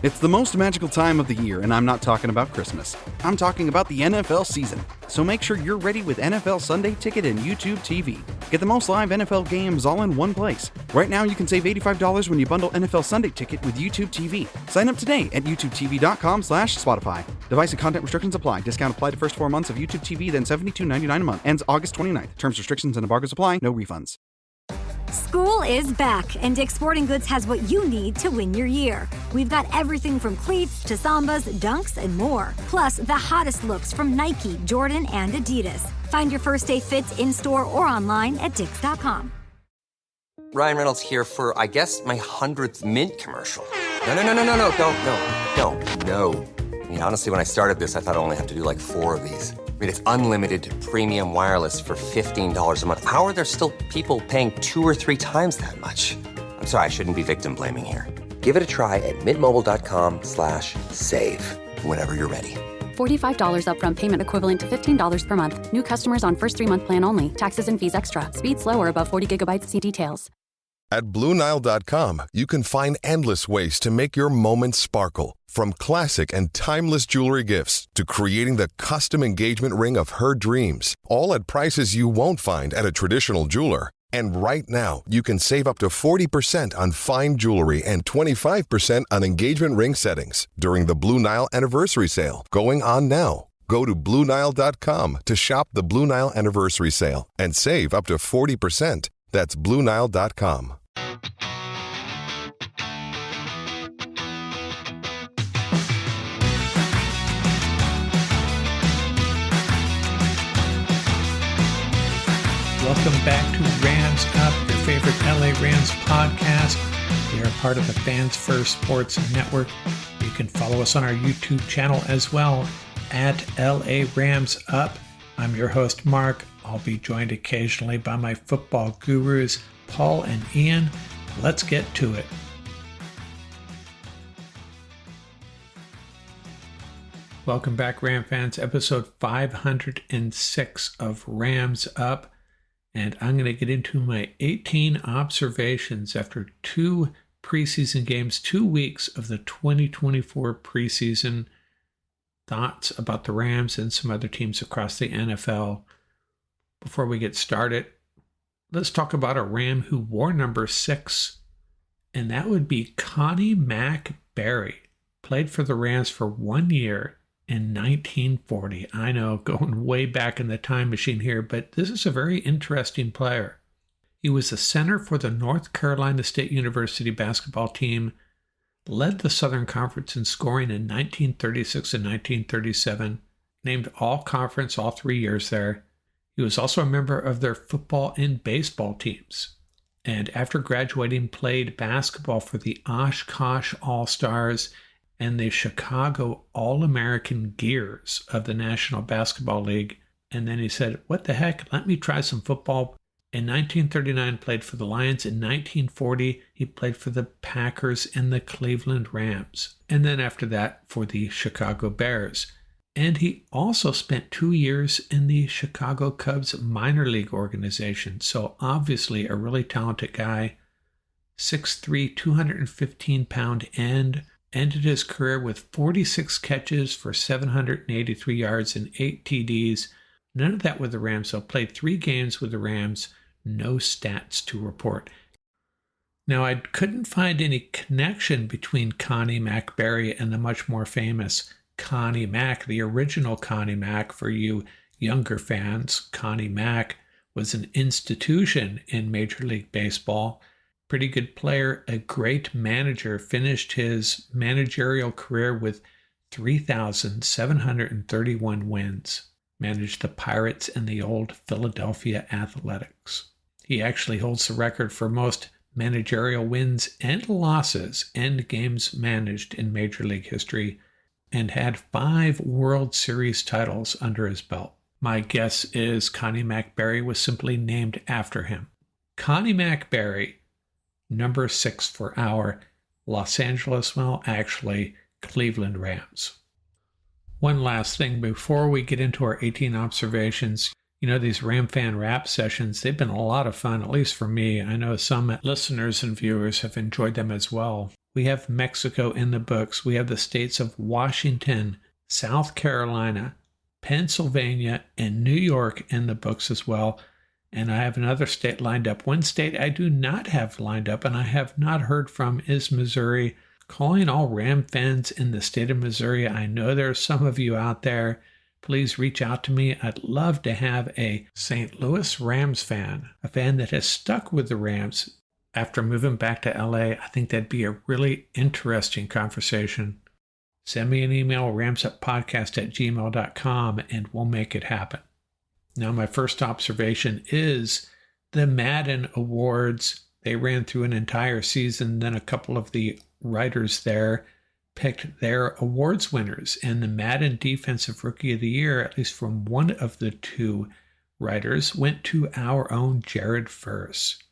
It's the most magical time of the year, and I'm not talking about Christmas. I'm talking about the NFL season. So make sure you're ready with NFL Sunday Ticket and YouTube TV. Get the most live NFL games all in one place. Right now, you can save $85 when you bundle NFL Sunday Ticket with YouTube TV. Sign up today at youtubetv.com/Spotify. Device and content restrictions apply. Discount applied to first 4 months of YouTube TV, then $72.99 a month. Ends August 29th. Terms, restrictions, and embargoes apply. No refunds. School is back, and Dick's Sporting Goods has what you need to win your year. We've got everything from cleats to Sambas, dunks, and more. Plus, the hottest looks from Nike, Jordan, and Adidas. Find your first day fits in-store or online at dicks.com. Ryan Reynolds here for, I guess, my 100th Mint commercial. No. I mean, honestly, when I started this, I thought I only have to do like 4 of these. I mean, it's unlimited premium wireless for $15 a month. How are there still people paying 2 or 3 times that much? I'm sorry, I shouldn't be victim blaming here. Give it a try at mintmobile.com/save. Whenever you're ready. $45 upfront payment equivalent to $15 per month. New customers on first 3-month plan only. Taxes and fees extra. Speed slower above 40 gigabytes. See details. At BlueNile.com, you can find endless ways to make your moments sparkle. From classic and timeless jewelry gifts to creating the custom engagement ring of her dreams. All at prices you won't find at a traditional jeweler. And right now, you can save up to 40% on fine jewelry and 25% on engagement ring settings during the Blue Nile Anniversary Sale, going on now. Go to BlueNile.com to shop the Blue Nile Anniversary Sale and save up to 40%. That's BlueNile.com. Welcome back to Rams Up, your favorite LA Rams podcast. We are part of the Fans First Sports Network. You can follow us on our YouTube channel as well, at LA Rams Up. I'm your host, Mark. I'll be joined occasionally by my football gurus, Paul and Ian. Let's get to it. Welcome back, Ram fans. Episode 506 of Rams Up. And I'm going to get into my 18 observations after 2 preseason games, 2 weeks of the 2024 preseason. Thoughts about the Rams and some other teams across the NFL. Before we get started, let's talk about a Ram who wore number 6, and that would be Connie Mack Berry. Played for the Rams for 1 year in 1940. I know, going way back in the time machine here, but this is a very interesting player. He was a center for the North Carolina State University basketball team, led the Southern Conference in scoring in 1936 and 1937, named All-Conference all 3 years there. He was also a member of their football and baseball teams, and after graduating played basketball for the Oshkosh All-Stars and the Chicago All-American Gears of the National Basketball League. And then he said, what the heck, let me try some football. In 1939, played for the Lions. In 1940, he played for the Packers and the Cleveland Rams. And then after that, for the Chicago Bears. And he also spent 2 years in the Chicago Cubs minor league organization. So obviously a really talented guy. 6'3", 215-pound end. Ended his career with 46 catches for 783 yards and 8 TDs. None of that with the Rams, so played 3 games with the Rams. No stats to report. Now, I couldn't find any connection between Connie Mack Berry and the much more famous Connie Mack, the original Connie Mack. For you younger fans, Connie Mack was an institution in Major League Baseball. Pretty good player, a great manager, finished his managerial career with 3,731 wins. Managed the Pirates and the old Philadelphia Athletics. He actually holds the record for most managerial wins and losses and games managed in Major League history, and had 5 World Series titles under his belt. My guess is Connie Mack Berry was simply named after him. Connie Mack Berry, number 6 for our Los Angeles, well, actually, Cleveland Rams. One last thing before we get into our 18 observations. You know, these Ram Fan Rap sessions, they've been a lot of fun, at least for me. I know some listeners and viewers have enjoyed them as well. We have Mexico in the books. We have the states of Washington, South Carolina, Pennsylvania, and New York in the books as well. And I have another state lined up. One state I do not have lined up and I have not heard from is Missouri. Calling all Ram fans in the state of Missouri. I know there are some of you out there. Please reach out to me. I'd love to have a St. Louis Rams fan, a fan that has stuck with the Rams after moving back to LA. I think that'd be a really interesting conversation. Send me an email, ramsuppodcast@gmail.com, and we'll make it happen. Now, my first observation is the Madden Awards. They ran through an entire season. Then a couple of the writers there picked their awards winners. And the Madden Defensive Rookie of the Year, at least from one of the two writers, went to our own Jared Verse.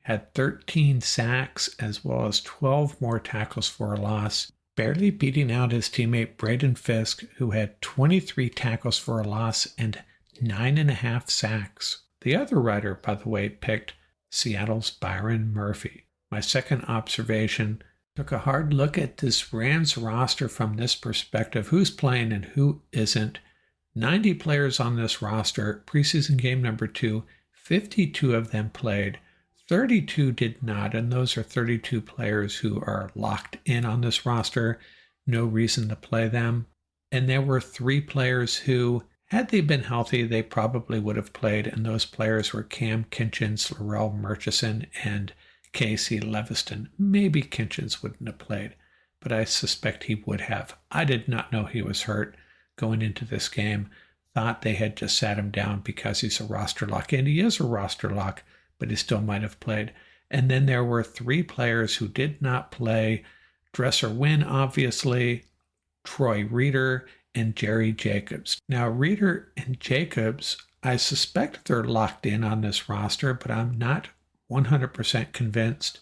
Had 13 sacks as well as 12 more tackles for a loss, barely beating out his teammate Braden Fisk, who had 23 tackles for a loss and 9.5 sacks. The other writer, by the way, picked Seattle's Byron Murphy. My second observation took a hard look at this Rams roster from this perspective. Who's playing and who isn't? 90 players on this roster. Preseason game number 2, 52 of them played. 32 did not, and those are 32 players who are locked in on this roster. No reason to play them. And there were 3 players who, had they been healthy, they probably would have played, and those players were Cam Kinchins, Laurel Murchison, and Casey Leviston. Maybe Kinchins wouldn't have played, but I suspect he would have. I did not know he was hurt going into this game. Thought they had just sat him down because he's a roster lock, and he is a roster lock, but he still might have played. And then there were 3 players who did not play. Dresser Wynn, obviously, Troy Reeder, and Jerry Jacobs. Now, Reeder and Jacobs, I suspect they're locked in on this roster, but I'm not 100% convinced.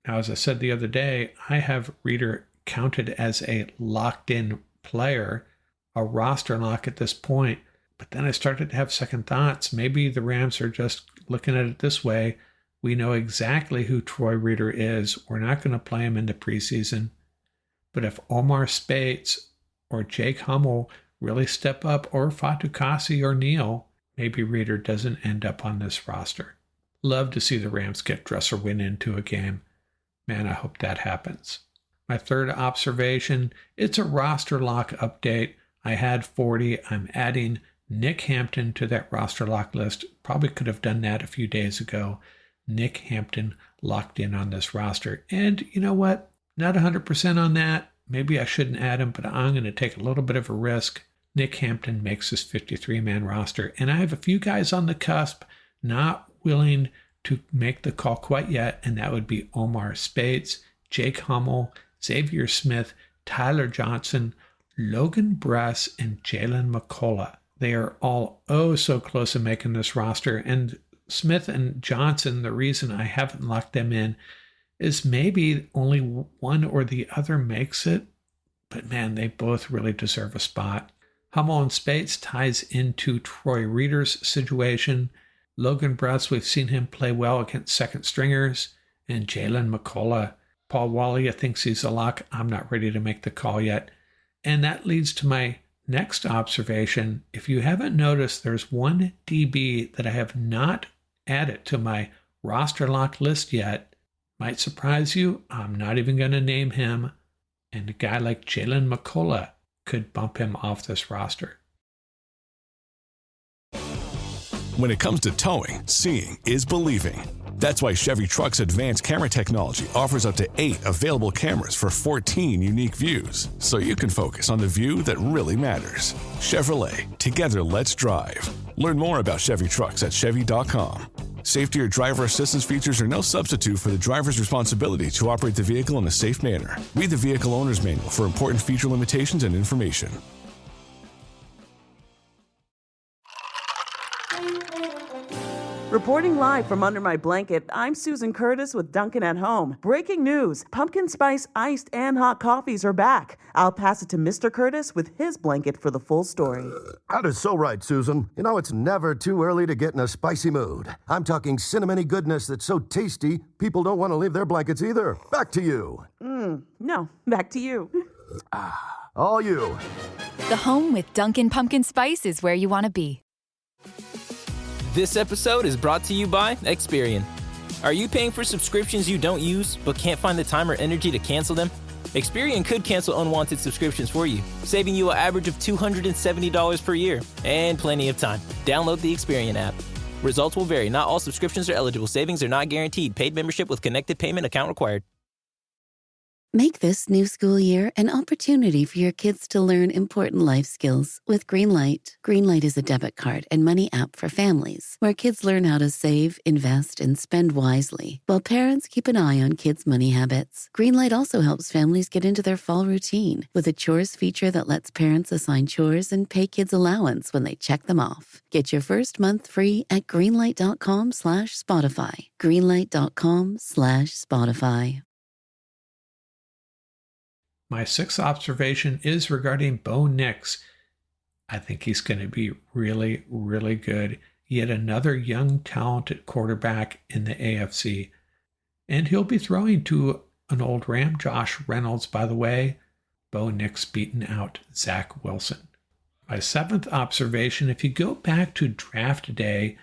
Now, as I said the other day, I have Reeder counted as a locked-in player, a roster lock at this point. But then I started to have second thoughts. Maybe the Rams are just looking at it this way. We know exactly who Troy Reeder is. We're not going to play him into preseason. But if Omar Speights or Jake Hummel really step up, or Fatukasi or Neal, maybe Reeder doesn't end up on this roster. Love to see the Rams get Dresser Wynn into a game. Man, I hope that happens. My third observation, it's a roster lock update. I had 40. I'm adding Nick Hampton to that roster lock list. Probably could have done that a few days ago. Nick Hampton locked in on this roster. And you know what? Not 100% on that. Maybe I shouldn't add him, but I'm going to take a little bit of a risk. Nick Hampton makes this 53-man roster. And I have a few guys on the cusp not willing to make the call quite yet, and that would be Omar Speights, Jake Hummel, Xavier Smith, Tyler Johnson, Logan Bress, and Jalen McCullough. They are all so close to making this roster. And Smith and Johnson, the reason I haven't locked them in is maybe only one or the other makes it. But man, they both really deserve a spot. Hummel and Speights ties into Troy Reeder's situation. Logan Bress, we've seen him play well against second stringers. And Jalen McCullough. Paul Walia thinks he's a lock. I'm not ready to make the call yet. And that leads to my next observation. If you haven't noticed, there's one DB that I have not added to my roster lock list yet. Might surprise you. I'm not even going to name him. And a guy like Jalen McCullough could bump him off this roster. When it comes to towing, seeing is believing. That's why Chevy Truck's advanced camera technology offers up to 8 available cameras for 14 unique views, so you can focus on the view that really matters. Chevrolet, together let's drive. Learn more about Chevy Trucks at Chevy.com. Safety or driver assistance features are no substitute for the driver's responsibility to operate the vehicle in a safe manner. Read the vehicle owner's manual for important feature limitations and information. Reporting live from under my blanket, I'm Susan Curtis with Duncan at Home. Breaking news, pumpkin spice iced and hot coffees are back. I'll pass it to Mr. Curtis with his blanket for the full story. That is so right, Susan. You know, it's never too early to get in a spicy mood. I'm talking cinnamony goodness that's so tasty, people don't want to leave their blankets either. Back to you. No, back to you. All you. The home with Dunkin' Pumpkin Spice is where you want to be. This episode is brought to you by Experian. Are you paying for subscriptions you don't use but can't find the time or energy to cancel them? Experian could cancel unwanted subscriptions for you, saving you an average of $270 per year and plenty of time. Download the Experian app. Results will vary. Not all subscriptions are eligible. Savings are not guaranteed. Paid membership with connected payment account required. Make this new school year an opportunity for your kids to learn important life skills with Greenlight. Greenlight is a debit card and money app for families where kids learn how to save, invest, and spend wisely, while parents keep an eye on kids' money habits. Greenlight also helps families get into their fall routine with a chores feature that lets parents assign chores and pay kids allowance when they check them off. Get your first month free at greenlight.com/Spotify. Greenlight.com/Spotify. My sixth observation is regarding Bo Nix. I think he's going to be really, really good. Yet another young, talented quarterback in the AFC. And he'll be throwing to an old Ram, Josh Reynolds, by the way. Bo Nix beating out Zach Wilson. My seventh observation, if you go back to draft day,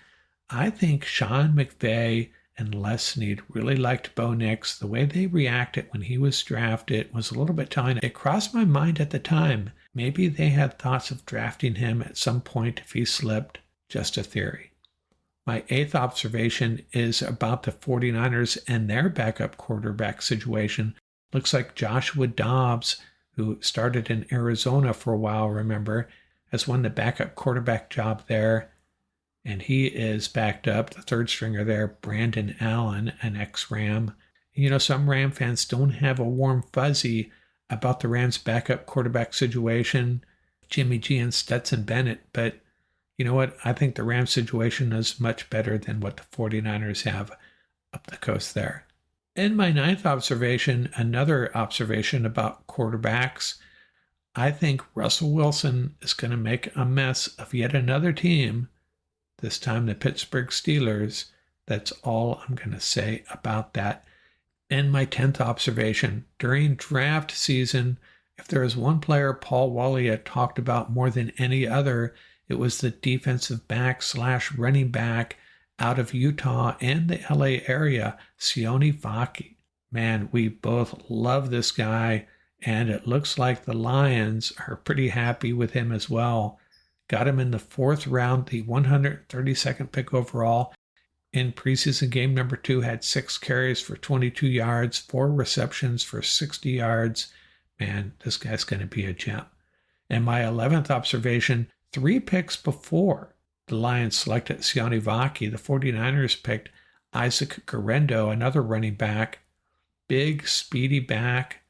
I think Sean McVay and Les Snead really liked Bo Nix. The way they reacted when he was drafted was a little bit telling. It crossed my mind at the time. Maybe they had thoughts of drafting him at some point if he slipped. Just a theory. My eighth observation is about the 49ers and their backup quarterback situation. Looks like Joshua Dobbs, who started in Arizona for a while, remember, has won the backup quarterback job there. And he is backed up, the third stringer there, Brandon Allen, an ex-Ram. You know, some Ram fans don't have a warm fuzzy about the Rams' backup quarterback situation, Jimmy G and Stetson Bennett. But you know what? I think the Rams situation is much better than what the 49ers have up the coast there. And my ninth observation, another observation about quarterbacks. I think Russell Wilson is going to make a mess of yet another team. This time the Pittsburgh Steelers. That's all I'm going to say about that. And my 10th observation, during draft season, if there is one player Paul Wally had talked about more than any other, it was the defensive back / running back out of Utah and the LA area, Sione Vaki. Man, we both love this guy, and it looks like the Lions are pretty happy with him as well. Got him in the 4th round, the 132nd pick overall. In preseason game number 2, had 6 carries for 22 yards, 4 receptions for 60 yards. Man, this guy's going to be a gem. And my 11th observation, 3 picks before the Lions selected Sione Vaki, the 49ers picked Isaac Guerendo, another running back. Big, speedy back,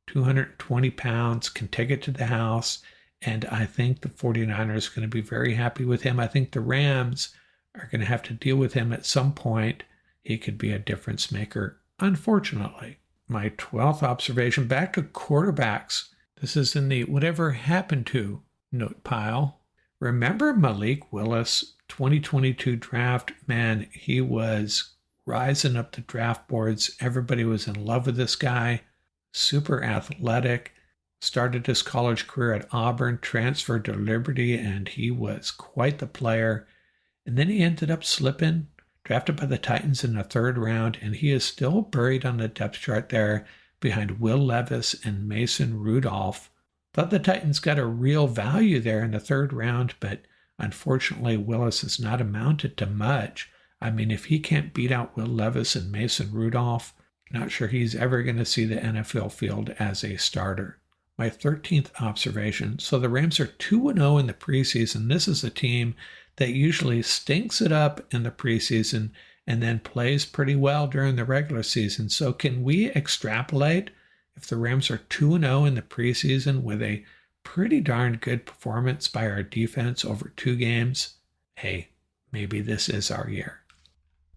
220 pounds, can take it to the house. And I think the 49ers are going to be very happy with him. I think the Rams are going to have to deal with him at some point. He could be a difference maker, unfortunately. My 12th observation, back to quarterbacks. This is in the whatever happened to note pile. Remember Malik Willis, 2022 draft? Man, he was rising up the draft boards. Everybody was in love with this guy. Super athletic. Started his college career at Auburn, transferred to Liberty, and he was quite the player. And then he ended up slipping, drafted by the Titans in the 3rd round, and he is still buried on the depth chart there behind Will Levis and Mason Rudolph. Thought the Titans got a real value there in the 3rd round, but unfortunately Willis has not amounted to much. I mean, if he can't beat out Will Levis and Mason Rudolph, not sure he's ever going to see the NFL field as a starter. My 13th observation. So the Rams are 2-0 in the preseason. This is a team that usually stinks it up in the preseason and then plays pretty well during the regular season. So can we extrapolate if the Rams are 2-0 in the preseason with a pretty darn good performance by our defense over 2 games? Hey, maybe this is our year.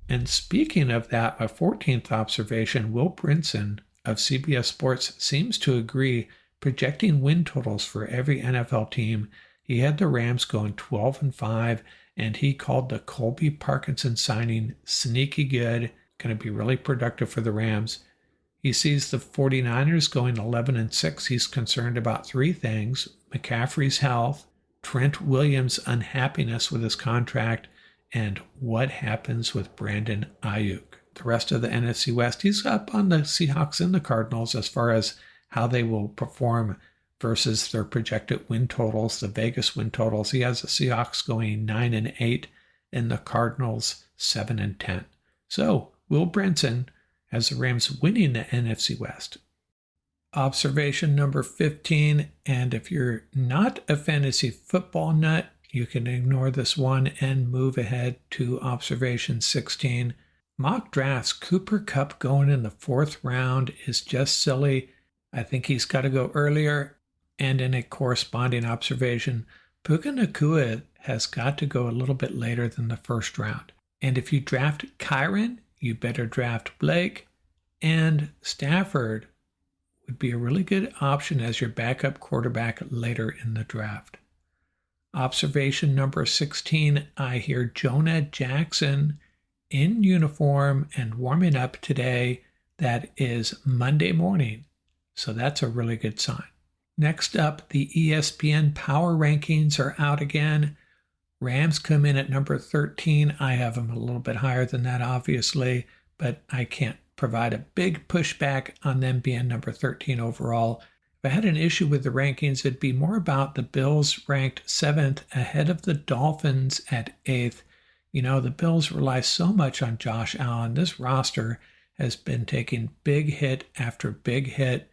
And speaking of that, my 14th observation, Will Brinson of CBS Sports seems to agree, projecting win totals for every NFL team. He had the Rams going 12-5, and he called the Colby Parkinson signing sneaky good, going to be really productive for the Rams. He sees the 49ers going 11-6. He's concerned about three things: McCaffrey's health, Trent Williams' unhappiness with his contract, and what happens with Brandon Ayuk. The rest of the NFC West, he's up on the Seahawks and the Cardinals as far as how they will perform versus their projected win totals, the Vegas win totals. He has the Seahawks going 9-8 and the Cardinals 7-10. So Will Brinson has the Rams winning the NFC West. Observation number 15, and if you're not a fantasy football nut, you can ignore this one and move ahead to observation 16. Mock drafts, Cooper Kupp going in the 4th round is just silly. I think he's got to go earlier. And in a corresponding observation, Puka Nacua has got to go a little bit later than the 1st round. And if you draft Kyren, you better draft Blake. And Stafford would be a really good option as your backup quarterback later in the draft. Observation number 16, I hear Jonah Jackson in uniform and warming up today. That is Monday morning. So that's a really good sign. Next up, the ESPN Power Rankings are out again. Rams come in at number 13. I have them a little bit higher than that, obviously, but I can't provide a big pushback on them being number 13 overall. If I had an issue with the rankings, it'd be more about the Bills ranked 7th ahead of the Dolphins at 8th. You know, the Bills rely so much on Josh Allen. This roster has been taking big hit after big hit.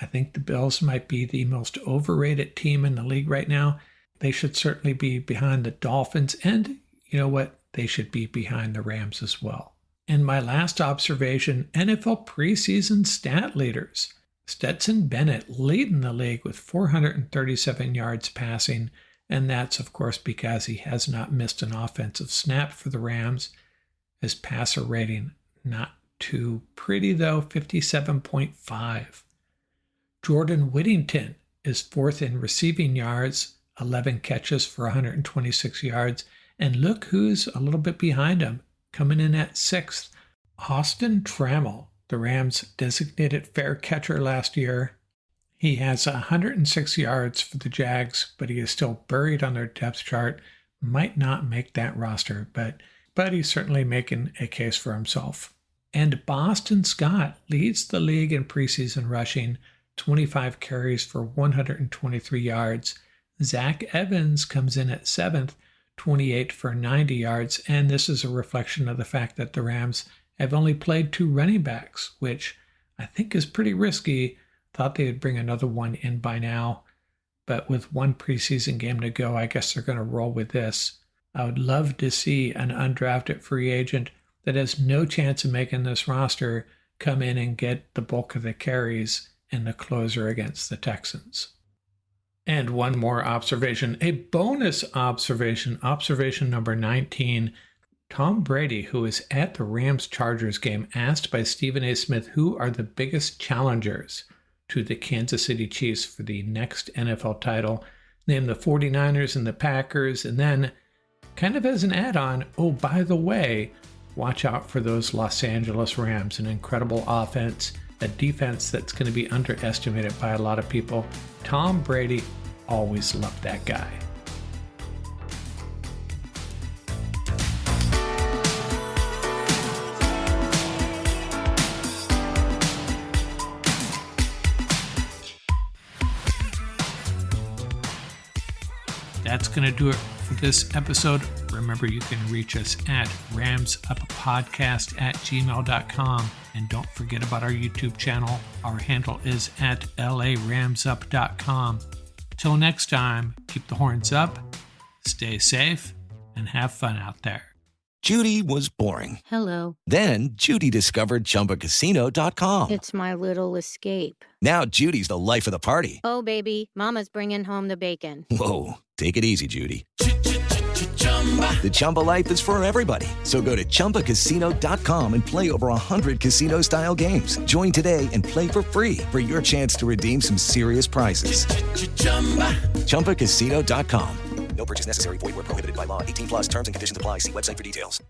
I think the Bills might be the most overrated team in the league right now. They should certainly be behind the Dolphins, and you know what? They should be behind the Rams as well. And my last observation, NFL preseason stat leaders. Stetson Bennett leading the league with 437 yards passing, and that's, of course, because he has not missed an offensive snap for the Rams. His passer rating, not too pretty, though, 57.5. Jordan Whittington is 4th in receiving yards, 11 catches for 126 yards. And look who's a little bit behind him, coming in at 6th. Austin Trammell, the Rams' designated fair catcher last year. He has 106 yards for the Jags, but he is still buried on their depth chart. Might not make that roster, but he's certainly making a case for himself. And Boston Scott leads the league in preseason rushing, 25 carries for 123 yards. Zach Evans comes in at 7th, 28 for 90 yards, and this is a reflection of the fact that the Rams have only played 2 running backs, which I think is pretty risky. Thought they would bring another one in by now, but with 1 preseason game to go, I guess they're going to roll with this. I would love to see an undrafted free agent that has no chance of making this roster come in and get the bulk of the carries in the closer against the Texans. And one more observation, a bonus observation, observation number 19. Tom Brady, who is at the Rams-Chargers game, asked by Stephen A. Smith who are the biggest challengers to the Kansas City Chiefs for the next NFL title. Named the 49ers and the Packers, and then, kind of as an add-on, oh, by the way, watch out for those Los Angeles Rams, an incredible offense, a defense that's going to be underestimated by a lot of people. Tom Brady, always loved that guy. That's going to do it for this episode. Remember, you can reach us at ramsuppodcast@gmail.com. And don't forget about our YouTube channel. Our handle is at laramsup.com. Till next time, keep the horns up, stay safe, and have fun out there. Judy was boring. Hello. Then Judy discovered ChumbaCasino.com. It's my little escape. Now Judy's the life of the party. Oh, baby, mama's bringing home the bacon. Whoa, take it easy, Judy. The Chumba life is for everybody. So go to ChumbaCasino.com and play over 100 casino-style games. Join today and play for free for your chance to redeem some serious prizes. ChumbaCasino.com. No purchase necessary. Void where prohibited by law. 18 plus terms and conditions apply. See website for details.